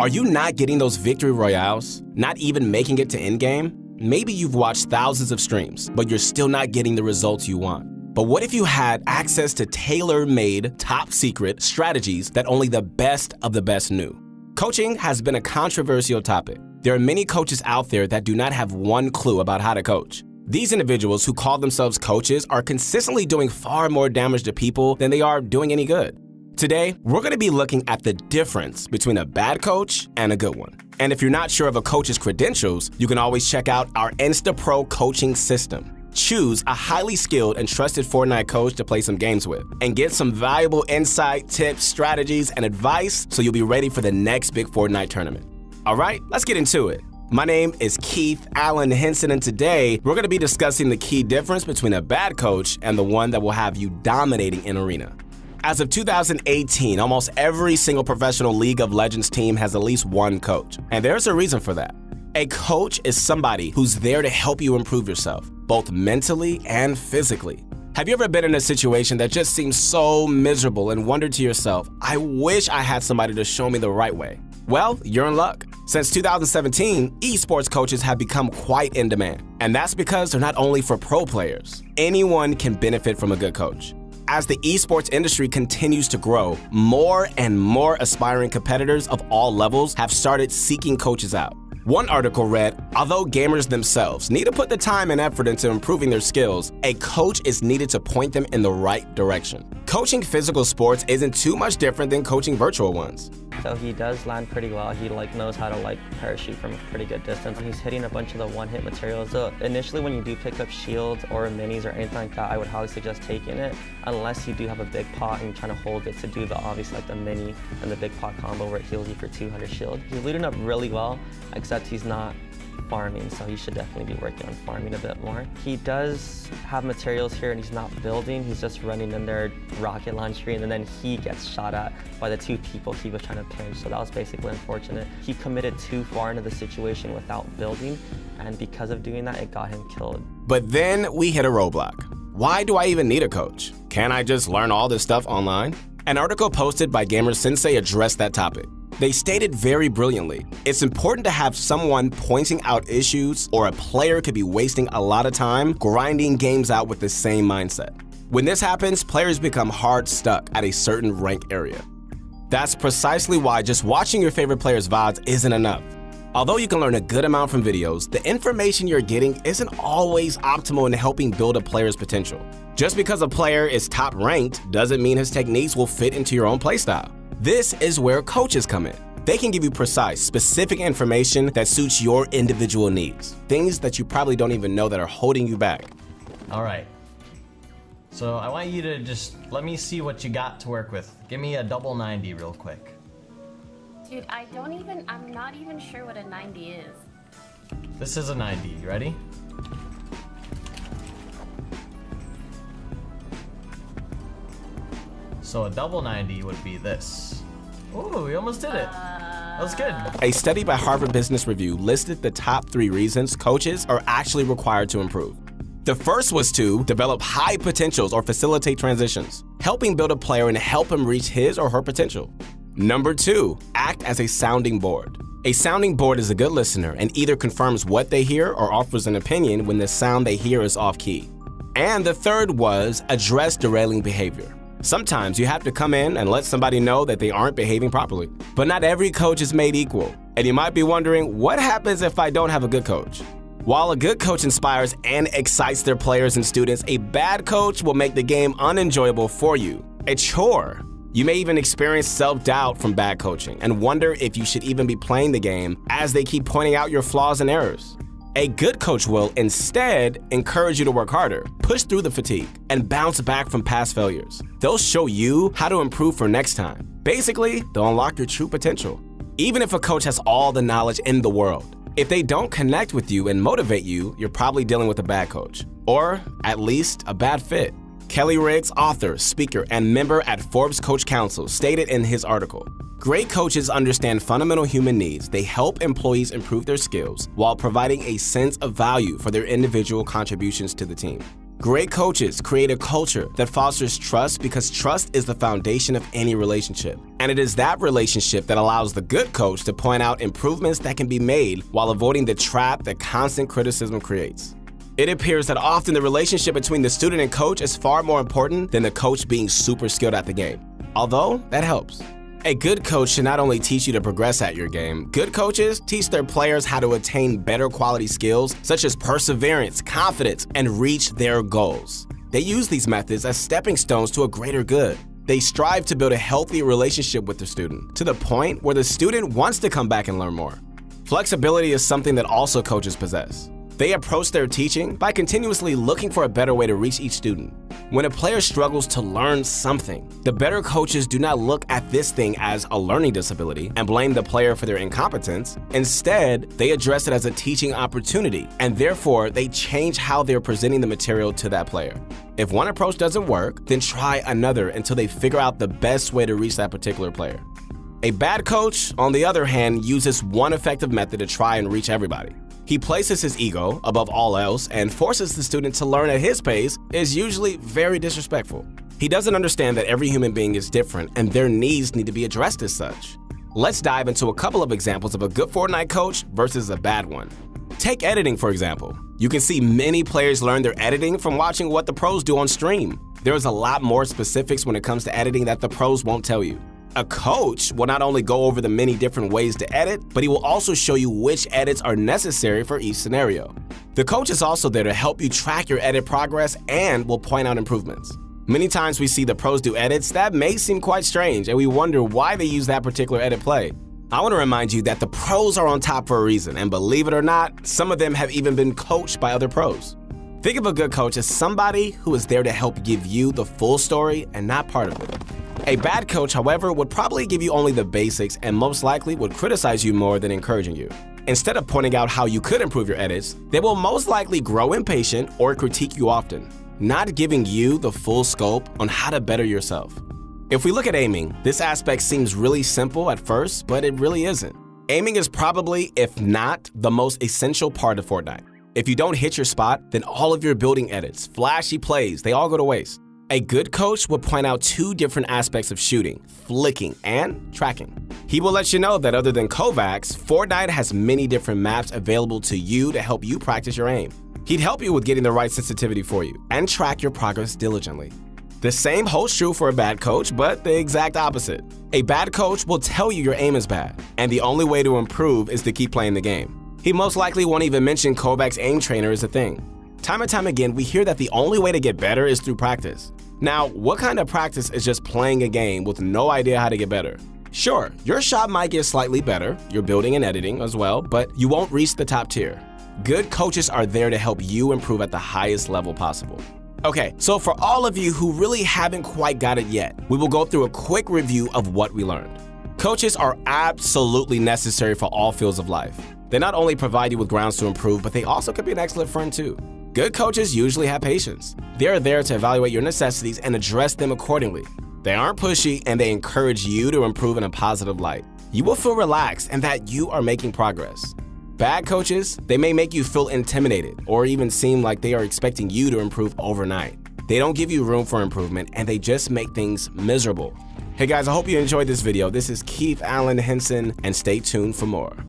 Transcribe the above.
Are you not getting those victory royales? Not even making it to endgame? Maybe you've watched thousands of streams, but you're still not getting the results you want. But what if you had access to tailor-made, top-secret strategies that only the best of the best knew? Coaching has been a controversial topic. There are many coaches out there that do not have one clue about how to coach. These individuals who call themselves coaches are consistently doing far more damage to people than they are doing any good. Today, we're going to be looking at the difference between a bad coach and a good one. And if you're not sure of a coach's credentials, you can always check out our InstaPro coaching system. Choose a highly skilled and trusted Fortnite coach to play some games with and get some valuable insight, tips, strategies, and advice so you'll be ready for the next big Fortnite tournament. All right, let's get into it. My name is Keith Allen Henson, and today we're going to be discussing the key difference between a bad coach and the one that will have you dominating an arena. As of 2018, almost every single professional League of Legends team has at least one coach, and there's a reason for that. A coach is somebody who's there to help you improve yourself, both mentally and physically. Have you ever been in a situation that just seems so miserable and wondered to yourself, I wish I had somebody to show me the right way? Well, you're in luck. Since 2017, esports coaches have become quite in demand, and that's because they're not only for pro players. Anyone can benefit from a good coach. As the esports industry continues to grow, more and more aspiring competitors of all levels have started seeking coaches out. One article read, although gamers themselves need to put the time and effort into improving their skills, a coach is needed to point them in the right direction. Coaching physical sports isn't too much different than coaching virtual ones. So he does land pretty well. He knows how to parachute from a pretty good distance. He's hitting a bunch of the one-hit materials. So initially when you do pick up shields or minis or anything like that, I would highly suggest taking it unless you do have a big pot and you're trying to hold it to do the obvious like the mini and the big pot combo where it heals you for 200 shield. He's looting up really well, except he's not farming, so he should definitely be working on farming a bit more. He does have materials here and he's not building, he's just running in there rocket launching, and then he gets shot at by the two people he was trying to pinch, so that was basically unfortunate. He committed too far into the situation without building, and because of doing that, it got him killed. But then we hit a roadblock. Why do I even need a coach? Can't I just learn all this stuff online? An article posted by Gamer Sensei addressed that topic. They stated very brilliantly, it's important to have someone pointing out issues, or a player could be wasting a lot of time grinding games out with the same mindset. When this happens, players become hard stuck at a certain rank area. That's precisely why just watching your favorite player's VODs isn't enough. Although you can learn a good amount from videos, the information you're getting isn't always optimal in helping build a player's potential. Just because a player is top ranked doesn't mean his techniques will fit into your own playstyle. This is where coaches come in. They can give you precise, specific information that suits your individual needs. Things that you probably don't even know that are holding you back. All right. So I want you to just let me see what you got to work with. Give me a double 90 real quick. Dude, I'm not even sure what a 90 is. This is a 90, you ready? So a double 90 would be this. Ooh, we almost did it. That was good. A study by Harvard Business Review listed the top 3 reasons coaches are actually required to improve. The first was to develop high potentials or facilitate transitions, helping build a player and help him reach his or her potential. Number 2, act as a sounding board. A sounding board is a good listener and either confirms what they hear or offers an opinion when the sound they hear is off key. And the third was address derailing behavior. Sometimes you have to come in and let somebody know that they aren't behaving properly. But not every coach is made equal. And you might be wondering, what happens if I don't have a good coach? While a good coach inspires and excites their players and students, a bad coach will make the game unenjoyable for you, a chore. You may even experience self-doubt from bad coaching and wonder if you should even be playing the game as they keep pointing out your flaws and errors. A good coach will instead encourage you to work harder, push through the fatigue, and bounce back from past failures. They'll show you how to improve for next time. Basically, they'll unlock your true potential. Even if a coach has all the knowledge in the world, if they don't connect with you and motivate you, you're probably dealing with a bad coach, or at least a bad fit. Kelly Riggs, author, speaker, and member at Forbes Coach Council, stated in his article, great coaches understand fundamental human needs. They help employees improve their skills while providing a sense of value for their individual contributions to the team. Great coaches create a culture that fosters trust because trust is the foundation of any relationship. And it is that relationship that allows the good coach to point out improvements that can be made while avoiding the trap that constant criticism creates. It appears that often the relationship between the student and coach is far more important than the coach being super skilled at the game. Although, that helps. A good coach should not only teach you to progress at your game, good coaches teach their players how to attain better quality skills such as perseverance, confidence, and reach their goals. They use these methods as stepping stones to a greater good. They strive to build a healthy relationship with the student, to the point where the student wants to come back and learn more. Flexibility is something that also coaches possess. They approach their teaching by continuously looking for a better way to reach each student. When a player struggles to learn something, the better coaches do not look at this thing as a learning disability and blame the player for their incompetence. Instead, they address it as a teaching opportunity, and therefore they change how they're presenting the material to that player. If one approach doesn't work, then try another until they figure out the best way to reach that particular player. A bad coach, on the other hand, uses one effective method to try and reach everybody. He places his ego above all else and forces the student to learn at his pace is usually very disrespectful. He doesn't understand that every human being is different and their needs need to be addressed as such. Let's dive into a couple of examples of a good Fortnite coach versus a bad one. Take editing, for example. You can see many players learn their editing from watching what the pros do on stream. There is a lot more specifics when it comes to editing that the pros won't tell you. A coach will not only go over the many different ways to edit, but he will also show you which edits are necessary for each scenario. The coach is also there to help you track your edit progress and will point out improvements. Many times we see the pros do edits that may seem quite strange and we wonder why they use that particular edit play. I want to remind you that the pros are on top for a reason, and believe it or not, some of them have even been coached by other pros. Think of a good coach as somebody who is there to help give you the full story and not part of it. A bad coach, however, would probably give you only the basics and most likely would criticize you more than encouraging you. Instead of pointing out how you could improve your edits, they will most likely grow impatient or critique you often, not giving you the full scope on how to better yourself. If we look at aiming, this aspect seems really simple at first, but it really isn't. Aiming is probably, if not, the most essential part of Fortnite. If you don't hit your spot, then all of your building edits, flashy plays, they all go to waste. A good coach will point out two different aspects of shooting, flicking, and tracking. He will let you know that other than Kovacs, Fortnite has many different maps available to you to help you practice your aim. He'd help you with getting the right sensitivity for you and track your progress diligently. The same holds true for a bad coach, but the exact opposite. A bad coach will tell you your aim is bad, and the only way to improve is to keep playing the game. He most likely won't even mention Kovacs' aim trainer as a thing. Time and time again, we hear that the only way to get better is through practice. Now, what kind of practice is just playing a game with no idea how to get better? Sure, your shot might get slightly better, your building and editing as well, but you won't reach the top tier. Good coaches are there to help you improve at the highest level possible. Okay, so for all of you who really haven't quite got it yet, we will go through a quick review of what we learned. Coaches are absolutely necessary for all fields of life. They not only provide you with grounds to improve, but they also could be an excellent friend too. Good coaches usually have patience. They are there to evaluate your necessities and address them accordingly. They aren't pushy and they encourage you to improve in a positive light. You will feel relaxed and that you are making progress. Bad coaches, they may make you feel intimidated or even seem like they are expecting you to improve overnight. They don't give you room for improvement and they just make things miserable. Hey guys, I hope you enjoyed this video. This is Keith Allen Henson and stay tuned for more.